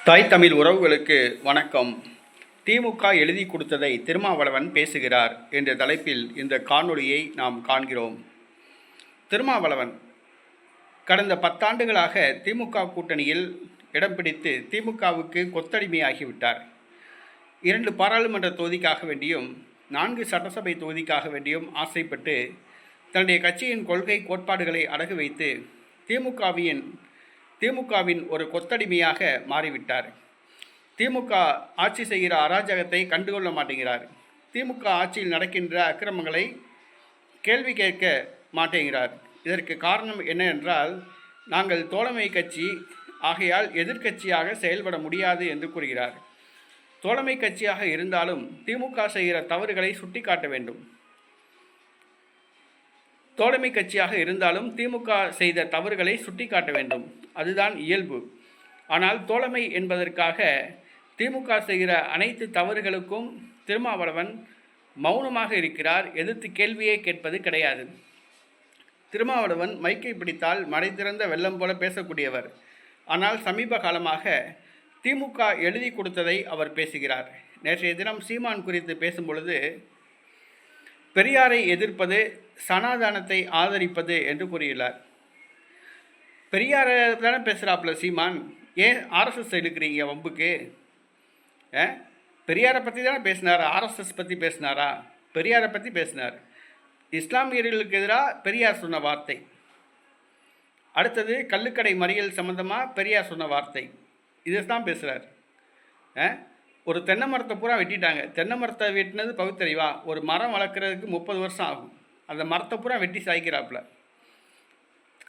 தாய் தமிழ் உறவுகளுக்கு வணக்கம். திமுக எழுதி கொடுத்ததை திருமாவளவன் பேசுகிறார் என்ற தலைப்பில் இந்த காணொளியை நாம் காண்கிறோம். திருமாவளவன் கடந்த 10 ஆண்டுகளாக திமுக கூட்டணியில் இடம் பிடித்து திமுகவுக்கு கொத்தடிமையாகிவிட்டார். 2 பாராளுமன்ற தொகுதிக்காக வேண்டியும் 4 சட்டசபை தொகுதிக்காக வேண்டியும் ஆசைப்பட்டு தன்னுடைய கட்சியின் கொள்கை கோட்பாடுகளை அடகு வைத்து திமுகவின் ஒரு கொத்தடிமையாக மாறிவிட்டார். திமுக ஆட்சி செய்கிற அராஜகத்தை கண்டுகொள்ள மாட்டேங்கிறார். திமுக ஆட்சியில் நடக்கின்ற அக்கிரமங்களை கேள்வி கேட்க மாட்டேங்கிறார். இதற்கு காரணம் என்ன என்றால், நாங்கள் தோழமை கட்சி ஆகையால் எதிர்க்கட்சியாக செயல்பட முடியாது என்று கூறுகிறார். தோழமை கட்சியாக இருந்தாலும் திமுக செய்கிற தவறுகளை சுட்டிக்காட்ட வேண்டும். தோழமை கட்சியாக இருந்தாலும் திமுக செய்த தவறுகளை சுட்டிக்காட்ட வேண்டும். அதுதான் இயல்பு. ஆனால் தோழமை என்பதற்காக திமுக செய்கிற அனைத்து தவறுகளுக்கும் திருமாவளவன் மௌனமாக இருக்கிறார். எதிர்த்து கேள்வியே கேட்பது கிடையாது. திருமாவளவன் மைக்கை பிடித்தால் மடை திறந்த வெள்ளம் போல பேசக்கூடியவர். ஆனால் சமீப காலமாக திமுக எழுதி கொடுத்ததை அவர் பேசுகிறார். நேற்றைய தினம் சீமான் குறித்து பேசும்பொழுது, பெரியாரை எதிர்ப்பது சனாதானத்தை ஆதரிப்பது என்று கூறியுள்ளார். பெரியாரை தானே பேசுகிறாப்புல சீமான். ஏன் ஆர்எஸ்எஸ் எடுக்கிறீங்க வம்புக்கு? பெரியாரை பற்றி தானே பேசினார். ஆர்எஸ்எஸ் பற்றி பேசினாரா? பெரியாரை பற்றி பேசினார். இஸ்லாமியர்களுக்கு எதிராக பெரியார் சொன்ன வார்த்தை. அடுத்தது கள்ளுக்கடை மறியல் சம்மந்தமாக பெரியார் சொன்ன வார்த்தை. இதை தான் பேசுகிறார். ஒரு தென்னை மரத்தை பூரா வெட்டிட்டாங்க. தென்னை மரத்தை வெட்டினது பகுத்தறிவா? ஒரு மரம் வளர்க்குறதுக்கு 30 வருஷம் ஆகும். அந்த மரத்தை பூரா வெட்டி சாய்க்கிறாப்புல.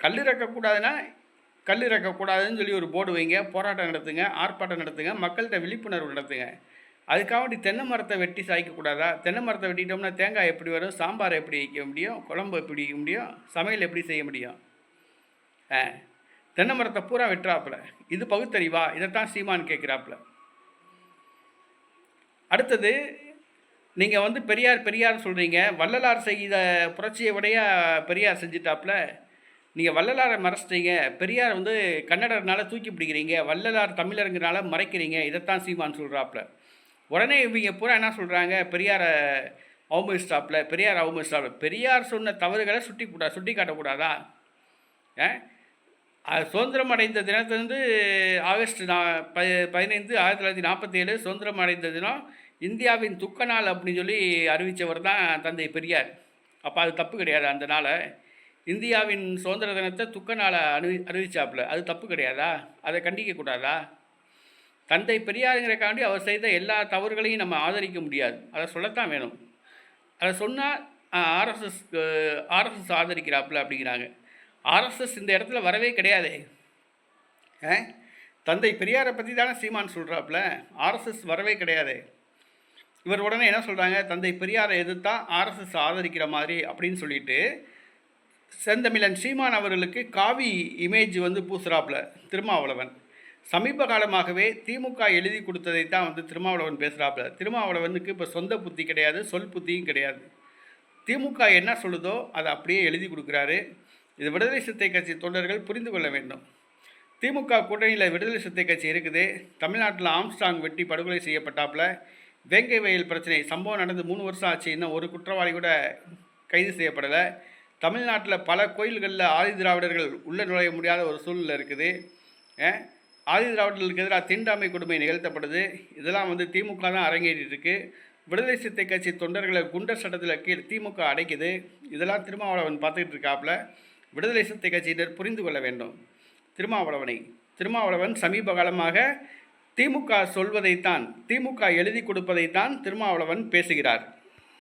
கல் இறக்கக்கூடாதுன்னு சொல்லி ஒரு போர்டு வைங்க, போராட்டம் நடத்துங்க, ஆர்ப்பாட்டம் நடத்துங்க, மக்கள்கிட்ட விழிப்புணர்வு நடத்துங்க. அதுக்காக தென்னை மரத்தை வெட்டி சாய்க்கக்கூடாதா? தென்னை மரத்தை வெட்டிட்டோம்னா தேங்காய் எப்படி வரும்? சாம்பார் எப்படி வைக்க முடியும்? குழம்பு எப்படி வைக்க முடியும்? சமையல் எப்படி செய்ய முடியும்? தென்னை மரத்தை பூரா வெட்டுறாப்புல. இது பகுத்தறிவா? இதைத்தான் சீமான் கேட்குறாப்புல. அடுத்தது, நீங்கள் பெரியார் சொல்கிறீங்க. வள்ளலார் செய்த புரட்சியை விடைய பெரியார் செஞ்சிட்டாப்புல. நீங்கள் வள்ளலாரை மறைச்சிட்டீங்க. பெரியார் கன்னடர்னால தூக்கி பிடிக்கிறீங்க. வள்ளலார் தமிழருங்கனால மறைக்கிறீங்க. இதைத்தான் சீமான் சொல்கிறாப்புல. உடனே இவங்க பூரா என்ன சொல்கிறாங்க? பெரியாரை அவமதிச்சிட்டாப்புல. பெரியார் சொன்ன தவறுகளை சுட்டி காட்டக்கூடாதா? சுதந்திரம் அடைந்த தினத்திலிருந்து ஆகஸ்ட் 15, 1947 சுதந்திரம் அடைந்த தினம் இந்தியாவின் துக்க நாள் அப்படின்னு சொல்லி அறிவித்தவர் தான் தந்தை பெரியார். அப்போ அது தப்பு கிடையாது. அந்த நாளை, இந்தியாவின் சுதந்திர தினத்தை துக்க நாளை அறிவிச்சாப்புல. அது தப்பு கிடையாதா? அதை கண்டிக்கக்கூடாதா? தந்தை பெரியாருங்கிறக்காண்டி அவர் செய்த எல்லா தவறுகளையும் நம்ம ஆதரிக்க முடியாது. அதை சொல்லத்தான் வேணும். அதை சொன்னால் ஆர்எஸ்எஸ் ஆதரிக்கிறாப்புல அப்படிங்கிறாங்க. ஆர்எஸ்எஸ் இந்த இடத்துல வரவே கிடையாது. தந்தை பெரியாரை பற்றி தானே சீமான் சொல்கிறாப்புல. ஆர்எஸ்எஸ் வரவே கிடையாது. இவர் உடனே என்ன சொல்கிறாங்க? தந்தை பெரியாரை எதிர்த்தா ஆர்எஸ்எஸ் ஆதரிக்கிற மாதிரி அப்படின்னு சொல்லிட்டு செந்தமிழன் சீமான் அவர்களுக்கு காவி இமேஜ் பூசுகிறாப்புல திருமாவளவன். சமீப காலமாகவே திமுக எழுதி கொடுத்ததை தான் திருமாவளவன் பேசுகிறாப்புல. திருமாவளவனுக்கு இப்போ சொந்த புத்தி கிடையாது, சொல் புத்தியும் கிடையாது. திமுக என்ன சொல்லுதோ அதை அப்படியே எழுதி கொடுக்குறாரு. இது விடுதலை சிறுத்தை கட்சி தொண்டர்கள் புரிந்து கொள்ள வேண்டும். திமுக கூட்டணியில் விடுதலை சிறுத்தை கட்சி இருக்குது. தமிழ்நாட்டில் ஆம்ஸ்டாங் வெட்டி படுகொலை செய்யப்பட்டாப்புல. வேங்கை வயல் பிரச்சனை சம்பவம் நடந்து 3 வருஷம் ஆச்சு. இன்னும் ஒரு குற்றவாளி கூட கைது செய்யப்படலை. தமிழ்நாட்டில் பல கோயில்களில் ஆதி திராவிடர்கள் உள்ளே நுழைய முடியாத ஒரு சூழ்நிலை இருக்குது. ஆதி திராவிடர்களுக்கு எதிராக தீண்டாமை கொடுமை நிகழ்த்தப்படுது. இதெல்லாம் திமுக தான் அரங்கேறிட்டு இருக்கு. விடுதலை சிறுத்தை கட்சி தொண்டர்களை குண்டர் சட்டத்தில் கீழ் திமுக அடைக்குது. இதெல்லாம் திருமாவளவன் பார்த்துக்கிட்டு இருக்காப்புல. விடுதலை சிறுத்தை கட்சியினர் புரிந்து கொள்ள வேண்டும் திருமாவளவன் சமீப காலமாக திமுக சொல்வதைத்தான், திமுக எழுதி கொடுப்பதைத்தான் திருமாவளவன் பேசுகிறார்.